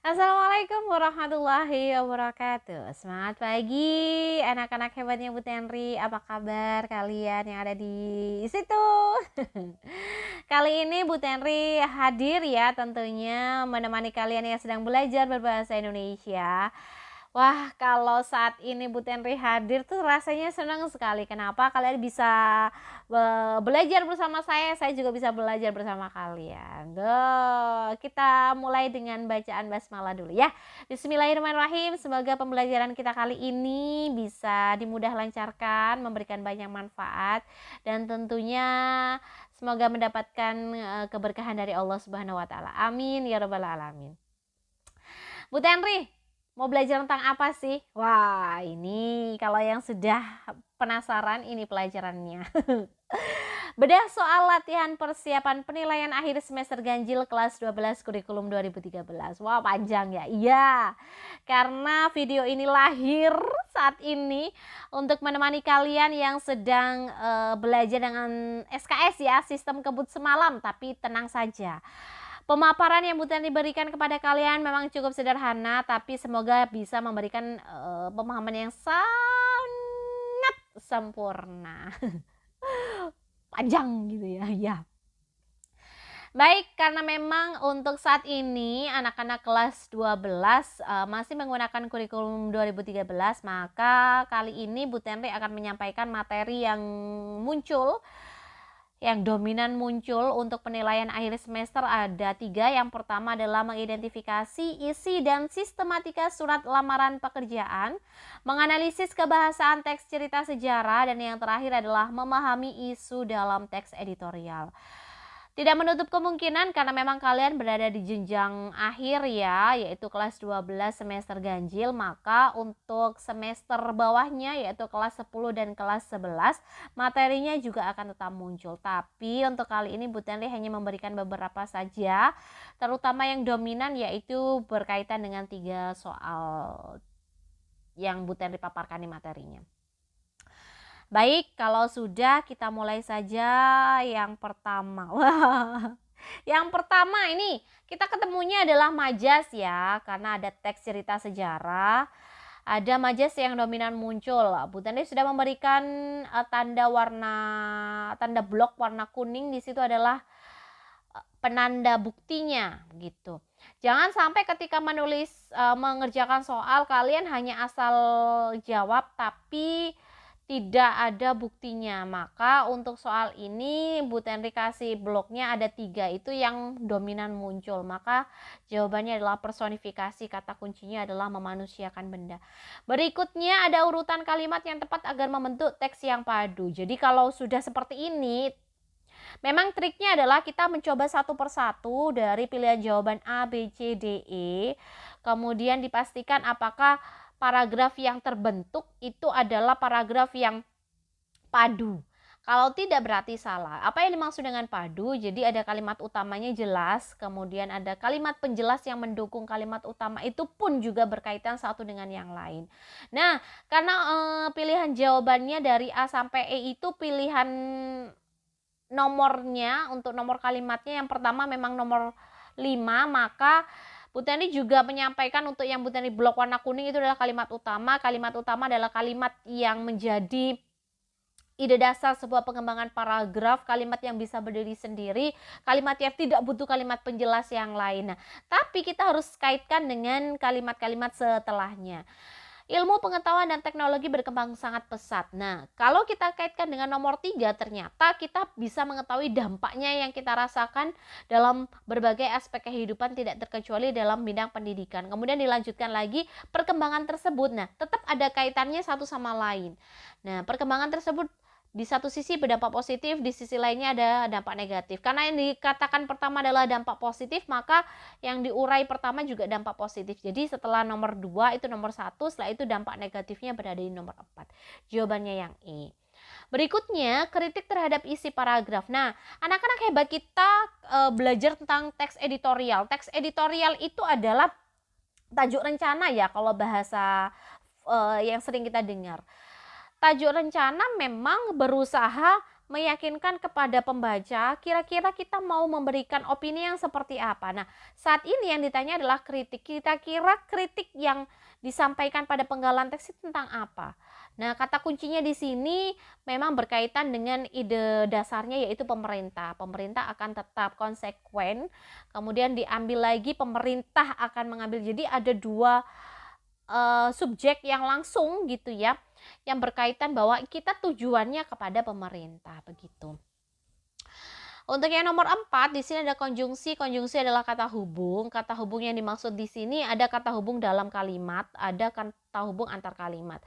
Assalamualaikum warahmatullahi wabarakatuh. Semangat pagi anak-anak hebatnya Bu Tenri. Apa kabar kalian yang ada di situ? Kali ini Bu Tenri hadir ya, tentunya menemani kalian yang sedang belajar berbahasa Indonesia. Wah, kalau saat ini Bu Tenri hadir tuh rasanya senang sekali. Kenapa? Kalian bisa belajar bersama saya juga bisa belajar bersama kalian. Kita mulai dengan bacaan basmalah dulu ya. Bismillahirrahmanirrahim. Semoga pembelajaran kita kali ini bisa dimudah lancarkan, memberikan banyak manfaat, dan tentunya semoga mendapatkan keberkahan dari Allah Subhanahu wa taala. Amin ya rabbal alamin. Bu Tenri, mau belajar tentang apa sih? Wah, ini kalau yang sudah penasaran, ini pelajarannya. Bedah soal latihan persiapan penilaian akhir semester ganjil kelas 12 kurikulum 2013. Wah, panjang ya. Iya, karena video ini lahir saat ini untuk menemani kalian yang sedang belajar dengan SKS ya, sistem kebut semalam. Tapi tenang saja, pemaparan yang Bu Tenri berikan kepada kalian memang cukup sederhana, tapi semoga bisa memberikan pemahaman yang sangat sempurna. Panjang gitu ya. Ya. Baik, karena memang untuk saat ini anak-anak kelas 12 masih menggunakan kurikulum 2013, maka kali ini Bu Tenri akan menyampaikan materi yang muncul, yang dominan muncul untuk penilaian akhir semester ada 3. Yang pertama adalah mengidentifikasi isi dan sistematika surat lamaran pekerjaan, menganalisis kebahasaan teks cerita sejarah, dan yang terakhir adalah memahami isu dalam teks editorial. Tidak menutup kemungkinan karena memang kalian berada di jenjang akhir ya, yaitu kelas 12 semester ganjil, maka untuk semester bawahnya yaitu kelas 10 dan kelas 11 materinya juga akan tetap muncul. Tapi untuk kali ini Bu Tenri hanya memberikan beberapa saja, terutama yang dominan yaitu berkaitan dengan 3 soal yang Bu Tenri paparkan di materinya. Baik, kalau sudah kita mulai saja yang pertama. Wah, yang pertama ini kita ketemunya adalah majas ya, karena ada teks cerita sejarah, ada majas yang dominan muncul. Bu Tenri sudah memberikan tanda blok warna kuning, di situ adalah penanda buktinya gitu. Jangan sampai ketika menulis mengerjakan soal kalian hanya asal jawab tapi tidak ada buktinya. Maka untuk soal ini Bu Tenri kasih bloknya ada 3, itu yang dominan muncul. Maka jawabannya adalah personifikasi, kata kuncinya adalah memanusiakan benda. Berikutnya ada urutan kalimat yang tepat agar membentuk teks yang padu. Jadi kalau sudah seperti ini, memang triknya adalah kita mencoba satu persatu dari pilihan jawaban A, B, C, D, E. Kemudian dipastikan apakah paragraf yang terbentuk itu adalah paragraf yang padu. Kalau tidak berarti salah. Apa yang dimaksud dengan padu? Jadi ada kalimat utamanya jelas, kemudian ada kalimat penjelas yang mendukung kalimat utama, itu pun juga berkaitan satu dengan yang lain. Nah, karena pilihan jawabannya dari A sampai E itu pilihan nomornya, untuk nomor kalimatnya yang pertama memang nomor 5, maka Bu Tenri juga menyampaikan untuk yang Bu Tenri blok warna kuning itu adalah kalimat utama. Kalimat utama adalah kalimat yang menjadi ide dasar sebuah pengembangan paragraf, kalimat yang bisa berdiri sendiri, kalimat yang tidak butuh kalimat penjelas yang lain. Nah, tapi kita harus kaitkan dengan kalimat-kalimat setelahnya. Ilmu pengetahuan dan teknologi berkembang sangat pesat. Nah, kalau kita kaitkan dengan nomor 3, ternyata kita bisa mengetahui dampaknya yang kita rasakan dalam berbagai aspek kehidupan, tidak terkecuali dalam bidang pendidikan. Kemudian dilanjutkan lagi perkembangan tersebut. Nah, tetap ada kaitannya satu sama lain. Nah, perkembangan tersebut di satu sisi berdampak positif, di sisi lainnya ada dampak negatif. Karena yang dikatakan pertama adalah dampak positif, maka yang diurai pertama juga dampak positif. Jadi setelah nomor 2 itu nomor 1, setelah itu dampak negatifnya berada di nomor 4. Jawabannya yang E. Berikutnya, kritik terhadap isi paragraf. Nah, anak-anak hebat kita belajar tentang teks editorial. Teks editorial itu adalah tajuk rencana ya, kalau bahasa yang sering kita dengar. Tajuk rencana memang berusaha meyakinkan kepada pembaca, kira-kira kita mau memberikan opini yang seperti apa. Nah, saat ini yang ditanya adalah kritik. Kira-kira kritik yang disampaikan pada penggalan teks itu tentang apa? Nah, kata kuncinya di sini memang berkaitan dengan ide dasarnya, yaitu pemerintah. Pemerintah akan tetap konsekuen, kemudian diambil lagi pemerintah akan mengambil. Jadi ada dua subjek yang langsung gitu ya, yang berkaitan bahwa kita tujuannya kepada pemerintah begitu. Untuk yang nomor 4 di sini ada konjungsi. Konjungsi adalah kata hubung. Kata hubung yang dimaksud di sini ada kata hubung dalam kalimat, ada kata hubung antar kalimat.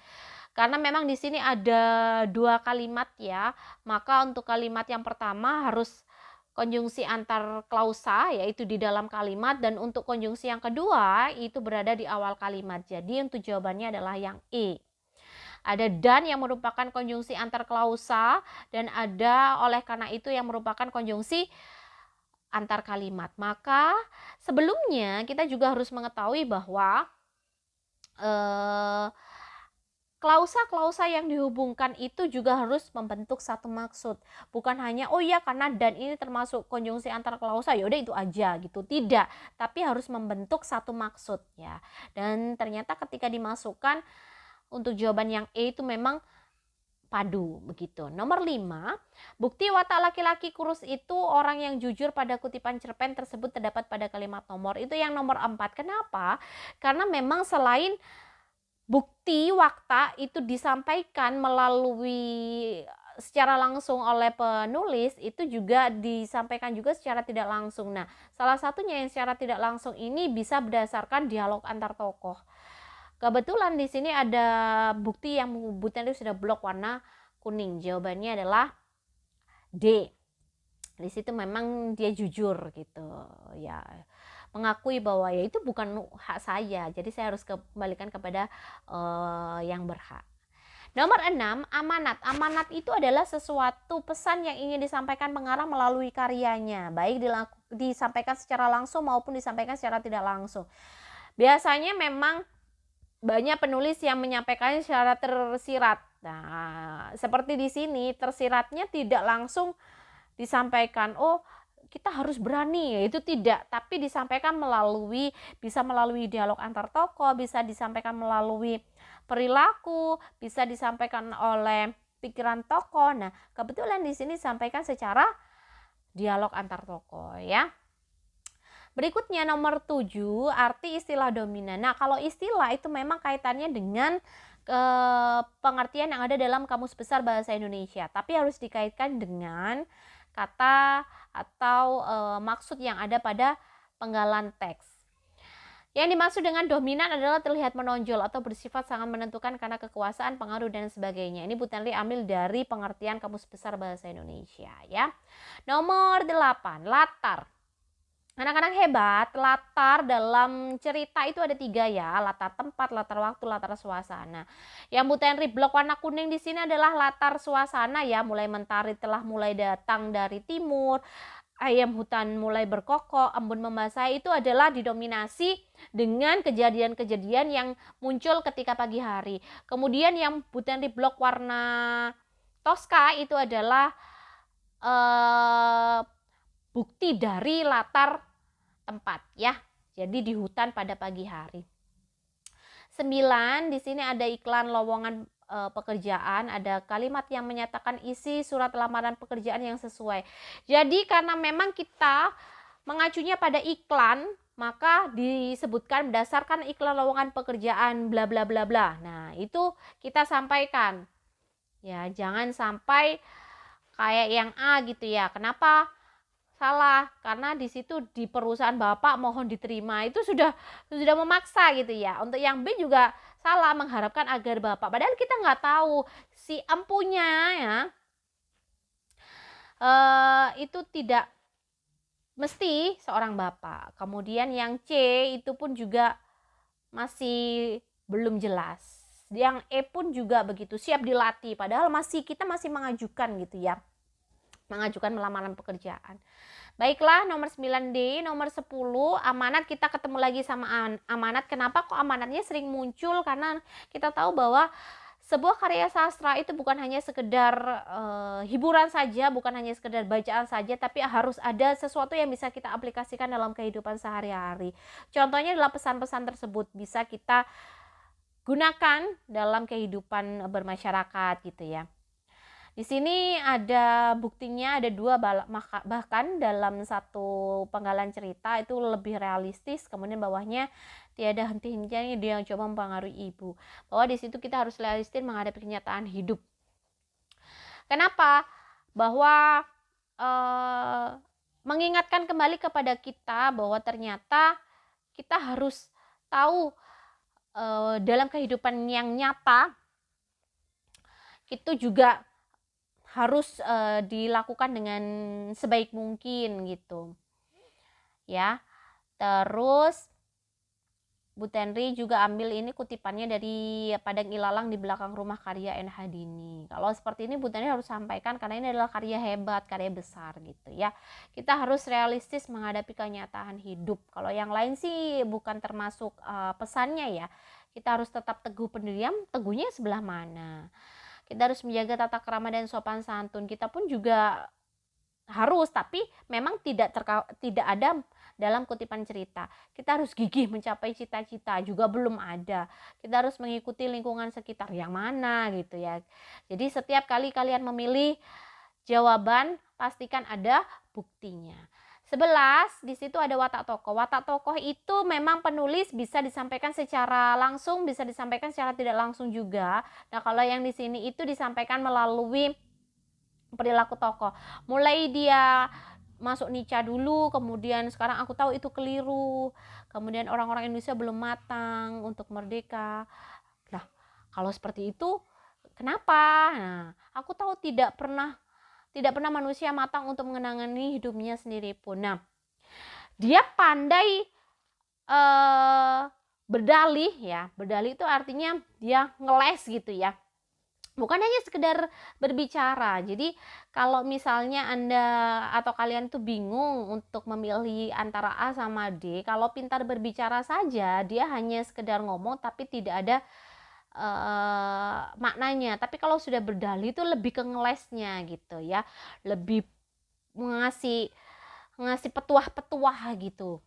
Karena memang di sini ada dua kalimat ya, maka untuk kalimat yang pertama harus konjungsi antar klausa, yaitu di dalam kalimat, dan untuk konjungsi yang kedua itu berada di awal kalimat. Jadi untuk jawabannya adalah yang E. Ada dan yang merupakan konjungsi antar klausa, dan ada oleh karena itu yang merupakan konjungsi antar kalimat. Maka sebelumnya kita juga harus mengetahui bahwa klausa-klausa yang dihubungkan itu juga harus membentuk satu maksud. Bukan hanya oh ya karena dan ini termasuk konjungsi antar klausa, yaudah itu aja gitu. Tidak, tapi harus membentuk satu maksud ya. Dan ternyata ketika dimasukkan untuk jawaban yang E itu memang padu begitu. Nomor 5, bukti watak laki-laki kurus itu orang yang jujur pada kutipan cerpen tersebut terdapat pada kalimat nomor. Itu yang nomor 4. Kenapa? Karena memang selain bukti wakta itu disampaikan melalui secara langsung oleh penulis, itu juga disampaikan juga secara tidak langsung. Nah, salah satunya yang secara tidak langsung ini bisa berdasarkan dialog antar tokoh. Kebetulan di sini ada bukti yang menyebutkan itu sudah blok warna kuning. Jawabannya adalah D. Di situ memang dia jujur gitu ya, mengakui bahwa ya itu bukan hak saya, jadi saya harus kembalikan kepada yang berhak. Nomor 6, amanat. Amanat itu adalah sesuatu pesan yang ingin disampaikan pengarang melalui karyanya, baik disampaikan secara langsung maupun disampaikan secara tidak langsung. Biasanya memang banyak penulis yang menyampaikannya secara tersirat. Nah, seperti di sini tersiratnya tidak langsung disampaikan, oh kita harus berani, ya itu tidak, tapi disampaikan bisa melalui dialog antar tokoh, bisa disampaikan melalui perilaku, bisa disampaikan oleh pikiran tokoh. Nah, kebetulan di sini disampaikan secara dialog antar tokoh ya. Berikutnya nomor 7, arti istilah dominan. Nah, kalau istilah itu memang kaitannya dengan pengertian yang ada dalam Kamus Besar Bahasa Indonesia, tapi harus dikaitkan dengan kata atau maksud yang ada pada penggalan teks. Yang dimaksud dengan dominan adalah terlihat menonjol atau bersifat sangat menentukan karena kekuasaan, pengaruh, dan sebagainya. Ini Bu Tenli ambil dari pengertian Kamus Besar Bahasa Indonesia ya. Nomor 8, latar. Anak-anak hebat, latar dalam cerita itu ada 3 ya, latar tempat, latar waktu, latar suasana. Yang Bu Tenri blok warna kuning di sini adalah latar suasana ya, mulai mentari telah mulai datang dari timur, ayam hutan mulai berkokok, embun membasahi, itu adalah didominasi dengan kejadian-kejadian yang muncul ketika pagi hari. Kemudian yang Bu Tenri blok warna toska itu adalah bukti dari latar tempat ya. Jadi di hutan pada pagi hari. 9, di sini ada iklan lowongan pekerjaan, ada kalimat yang menyatakan isi surat lamaran pekerjaan yang sesuai. Jadi karena memang kita mengacunya pada iklan, maka disebutkan berdasarkan iklan lowongan pekerjaan bla bla bla bla. Nah, itu kita sampaikan. Ya, jangan sampai kayak yang A gitu ya. Kenapa? Salah, karena di situ di perusahaan Bapak mohon diterima, itu sudah memaksa gitu ya. Untuk yang B juga salah, mengharapkan agar Bapak, padahal kita nggak tahu si empunya ya itu tidak mesti seorang Bapak. Kemudian yang C itu pun juga masih belum jelas. Yang E pun juga begitu, siap dilatih, padahal kita masih mengajukan gitu ya, mengajukan lamaran pekerjaan. Baiklah, nomor 9D, nomor 10, amanat. Kita ketemu lagi sama amanat. Kenapa kok amanatnya sering muncul? Karena kita tahu bahwa sebuah karya sastra itu bukan hanya sekedar hiburan saja, bukan hanya sekedar bacaan saja, tapi harus ada sesuatu yang bisa kita aplikasikan dalam kehidupan sehari-hari. Contohnya adalah pesan-pesan tersebut bisa kita gunakan dalam kehidupan bermasyarakat gitu ya. Di sini ada buktinya, ada dua, bahkan dalam satu penggalan cerita itu lebih realistis. Kemudian bawahnya tiada henti-hentinya dia yang coba mempengaruhi ibu. Bahwa di situ kita harus realistis menghadapi kenyataan hidup. Kenapa? Bahwa mengingatkan kembali kepada kita bahwa ternyata kita harus tahu dalam kehidupan yang nyata itu juga harus dilakukan dengan sebaik mungkin gitu ya. Terus Bu Tenri juga ambil ini kutipannya dari Padang Ilalang di belakang rumah karya N. Hadini. Kalau seperti ini Bu Tenri harus sampaikan karena ini adalah karya hebat, karya besar gitu ya. Kita harus realistis menghadapi kenyataan hidup. Kalau yang lain sih bukan termasuk pesannya ya. Kita harus tetap teguh pendirian, teguhnya sebelah mana? Kita harus menjaga tata krama dan sopan santun. Kita pun juga harus, tapi memang tidak ada dalam kutipan cerita. Kita harus gigih mencapai cita-cita, juga belum ada. Kita harus mengikuti lingkungan sekitar yang mana gitu ya. Jadi setiap kali kalian memilih jawaban, pastikan ada buktinya. 11, di situ ada watak tokoh. Watak tokoh itu memang penulis bisa disampaikan secara langsung, bisa disampaikan secara tidak langsung juga. Nah, kalau yang di sini itu disampaikan melalui perilaku tokoh. Mulai dia masuk Nica dulu, kemudian sekarang aku tahu itu keliru. Kemudian orang-orang Indonesia belum matang untuk merdeka. Nah, kalau seperti itu kenapa? Nah, aku tahu tidak pernah manusia matang untuk mengenangani hidupnya sendiri pun. Nah, dia pandai berdalih ya. Berdalih itu artinya dia ngeles gitu ya. Bukan hanya sekedar berbicara. Jadi kalau misalnya Anda atau kalian tuh bingung untuk memilih antara A sama D, kalau pintar berbicara saja, dia hanya sekedar ngomong tapi tidak ada maknanya. Tapi kalau sudah berdalih itu lebih ke ngelesnya gitu ya, lebih ngasih petuah-petuah gitu.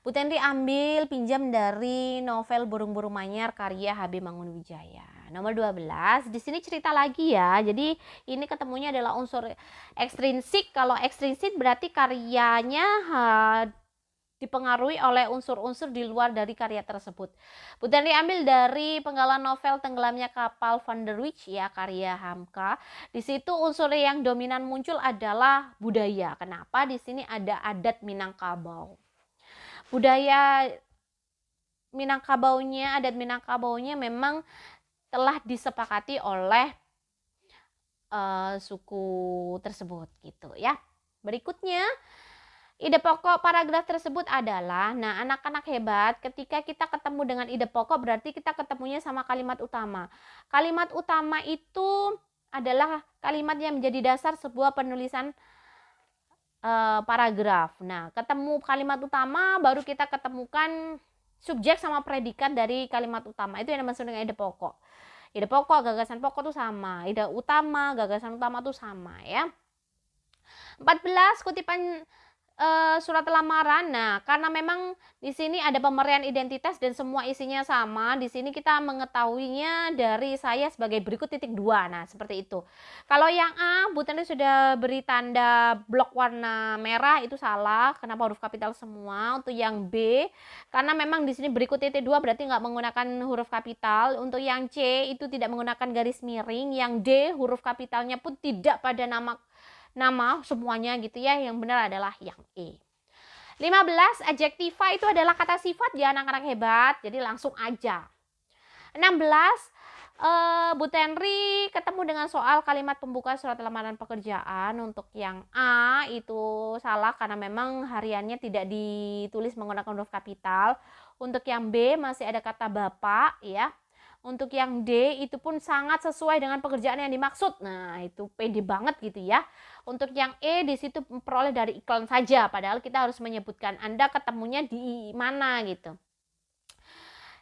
Bu Tenri ambil pinjam dari novel Burung-Burung Manyar karya H.B. Mangunwijaya. Nomor 12, di sini cerita lagi ya. Jadi ini ketemunya adalah unsur ekstrinsik. Kalau ekstrinsik berarti karyanya dipengaruhi oleh unsur-unsur di luar dari karya tersebut. Bu Tenri ambil dari penggalan novel Tenggelamnya Kapal Van der Wijk ya, karya Hamka. Di situ unsur yang dominan muncul adalah budaya. Kenapa? Di sini ada adat Minangkabau. Budaya Minangkabaunya, adat Minangkabaunya memang telah disepakati oleh suku tersebut gitu ya. Berikutnya, ide pokok paragraf tersebut adalah, nah anak-anak hebat, ketika kita ketemu dengan ide pokok berarti kita ketemunya sama kalimat utama. Kalimat utama itu adalah kalimat yang menjadi dasar sebuah penulisan paragraf. Nah, ketemu kalimat utama baru kita ketemukan subjek sama predikat dari kalimat utama. Itu yang dimaksud dengan ide pokok. Ide pokok, gagasan pokok itu sama. Ide utama, gagasan utama itu sama ya. 14, kutipan surat lamaran. Nah, karena memang di sini ada pemberian identitas dan semua isinya sama, di sini kita mengetahuinya dari saya sebagai berikut titik 2. Nah, seperti itu. Kalau yang A, Bu Tenri sudah beri tanda blok warna merah, itu salah. Kenapa huruf kapital semua? Untuk yang B, karena memang di sini berikut titik 2 berarti nggak menggunakan huruf kapital. Untuk yang C, itu tidak menggunakan garis miring. Yang D, huruf kapitalnya pun tidak pada nama semuanya gitu ya. Yang benar adalah yang E. 15, adjektiva itu adalah kata sifat ya anak-anak hebat, jadi langsung aja. 16, Bu Tenri ketemu dengan soal kalimat pembuka surat lamaran pekerjaan. Untuk yang A itu salah karena memang hariannya tidak ditulis menggunakan huruf kapital. Untuk yang B masih ada kata bapak ya. Untuk yang D itu pun sangat sesuai dengan pekerjaan yang dimaksud. Nah, itu pede banget gitu ya. Untuk yang E di situ memperoleh dari iklan saja, padahal kita harus menyebutkan Anda ketemunya di mana gitu.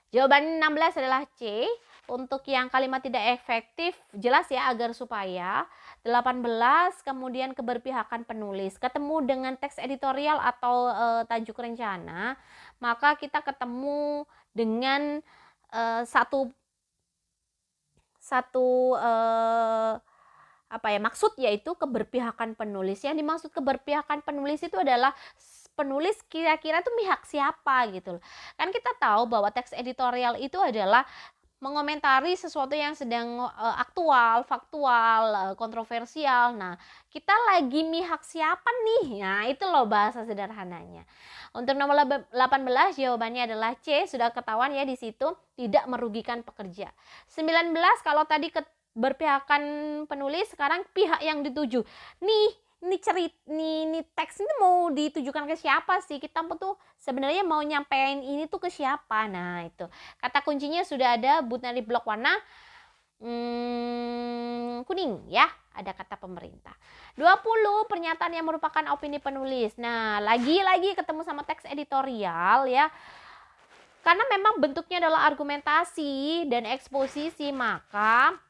Jawaban 16 adalah C. untuk yang kalimat tidak efektif jelas ya, agar supaya 18 kemudian keberpihakan penulis ketemu dengan teks editorial atau tajuk rencana, maka kita ketemu dengan satu maksud, yaitu keberpihakan penulis. Yang dimaksud keberpihakan penulis itu adalah penulis kira-kira tuh pihak siapa gitu loh. Kan kita tahu bahwa teks editorial itu adalah mengomentari sesuatu yang sedang aktual, faktual, kontroversial. Nah, kita lagi mihak siapa nih? Nah, itu loh bahasa sederhananya. Untuk nomor 18 jawabannya adalah C, sudah ketahuan ya di situ, tidak merugikan pekerja. 19 kalau tadi berpihakan penulis, sekarang pihak yang dituju. Ini teks ini mau ditujukan ke siapa sih? Kita tuh sebenarnya mau nyampein ini tuh ke siapa? Nah, itu. Kata kuncinya sudah ada, Butnari blok warna kuning ya, ada kata pemerintah. 20 pernyataan yang merupakan opini penulis. Nah, lagi-lagi ketemu sama teks editorial ya. Karena memang bentuknya adalah argumentasi dan eksposisi, maka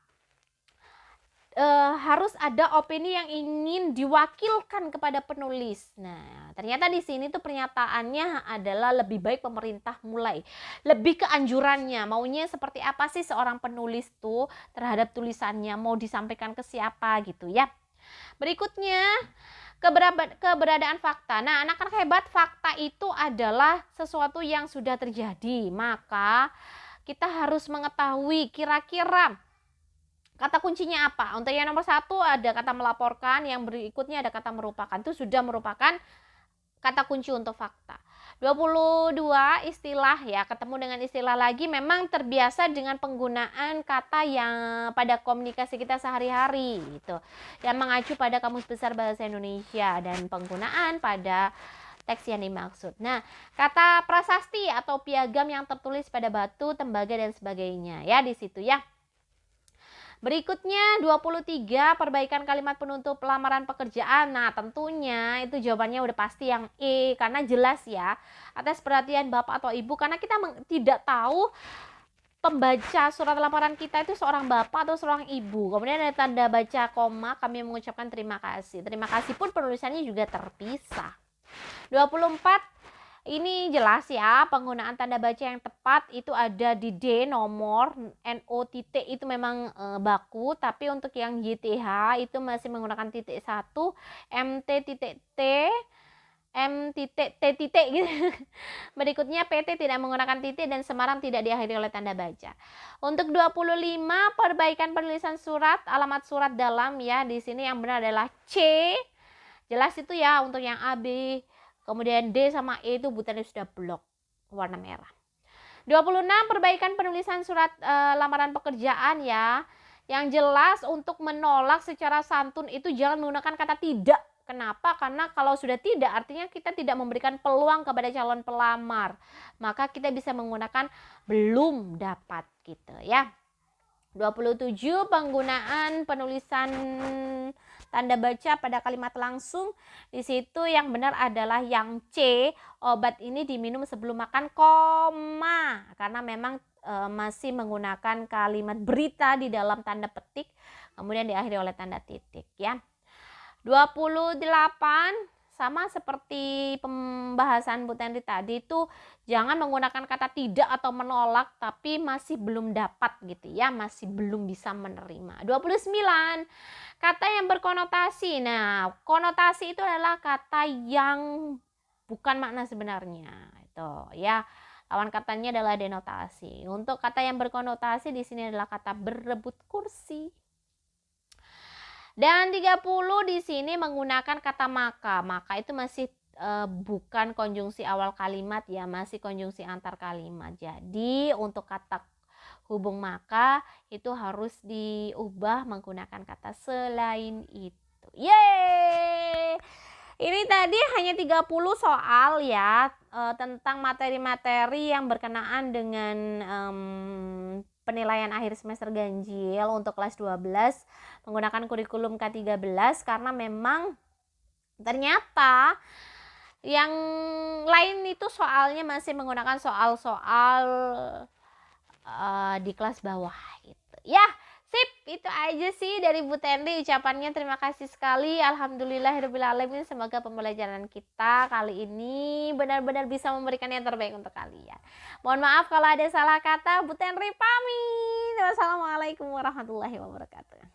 harus ada opini yang ingin diwakilkan kepada penulis. Nah, ternyata di sini tuh pernyataannya adalah lebih baik pemerintah mulai. Lebih ke anjurannya, maunya seperti apa sih seorang penulis tuh terhadap tulisannya, mau disampaikan ke siapa gitu ya. Berikutnya, keberadaan fakta. Nah, anak-anak hebat, fakta itu adalah sesuatu yang sudah terjadi. Maka kita harus mengetahui kira-kira kata kuncinya apa. Untuk yang nomor 1 ada kata melaporkan, yang berikutnya ada kata merupakan. Itu sudah merupakan kata kunci untuk fakta. 22 istilah ya, ketemu dengan istilah lagi, memang terbiasa dengan penggunaan kata yang pada komunikasi kita sehari-hari gitu, yang mengacu pada Kamus Besar Bahasa Indonesia dan penggunaan pada teks yang dimaksud. Nah, kata prasasti atau piagam yang tertulis pada batu, tembaga dan sebagainya ya di situ ya. Berikutnya 23 perbaikan kalimat penutup lamaran pekerjaan. Nah, tentunya itu jawabannya udah pasti yang E, karena jelas ya, atas perhatian Bapak atau Ibu, karena kita tidak tahu pembaca surat lamaran kita itu seorang bapak atau seorang ibu. Kemudian ada tanda baca koma, kami mengucapkan terima kasih. Terima kasih pun penulisannya juga terpisah. 24 ini jelas ya, penggunaan tanda baca yang tepat itu ada di D, nomor, NO titik itu memang baku, tapi untuk yang YTH itu masih menggunakan titik 1, MT titik T, M titik T titik gitu. Berikutnya PT tidak menggunakan titik dan Semarang tidak diakhiri oleh tanda baca. Untuk 25 perbaikan penulisan surat, alamat surat dalam ya, di sini yang benar adalah C. Jelas itu ya, untuk yang A, B, kemudian D sama E itu butannya sudah blok warna merah. 26 perbaikan penulisan surat lamaran pekerjaan ya. Yang jelas untuk menolak secara santun itu jangan menggunakan kata tidak. Kenapa? Karena kalau sudah tidak artinya kita tidak memberikan peluang kepada calon pelamar. Maka kita bisa menggunakan belum dapat gitu ya. 27 penggunaan penulisan tanda baca pada kalimat langsung. Di situ yang benar adalah yang C, obat ini diminum sebelum makan, koma, karena memang masih menggunakan kalimat berita di dalam tanda petik, kemudian diakhiri oleh tanda titik ya. 28 sama seperti pembahasan Bu Tenri tadi, itu jangan menggunakan kata tidak atau menolak tapi masih belum dapat gitu ya, masih belum bisa menerima. 29 kata yang berkonotasi. Nah, konotasi itu adalah kata yang bukan makna sebenarnya itu ya. Lawan katanya adalah denotasi. Untuk kata yang berkonotasi di sini adalah kata berebut kursi. Dan 30 di sini menggunakan kata maka. Maka itu masih bukan konjungsi awal kalimat ya, masih konjungsi antar kalimat. Jadi untuk kata hubung maka itu harus diubah menggunakan kata selain itu. Yeay! Ini tadi hanya 30 soal ya, tentang materi-materi yang berkenaan dengan penilaian akhir semester ganjil untuk kelas 12 menggunakan kurikulum K13, karena memang ternyata yang lain itu soalnya masih menggunakan soal-soal di kelas bawah gitu. Ya, sip, itu aja sih dari Bu Tenri ucapannya. Terima kasih sekali. Alhamdulillahirobbilalamin. Semoga pembelajaran kita kali ini benar-benar bisa memberikan yang terbaik untuk kalian. Mohon maaf kalau ada salah kata. Bu Tenri pamit. Wassalamualaikum warahmatullahi wabarakatuh.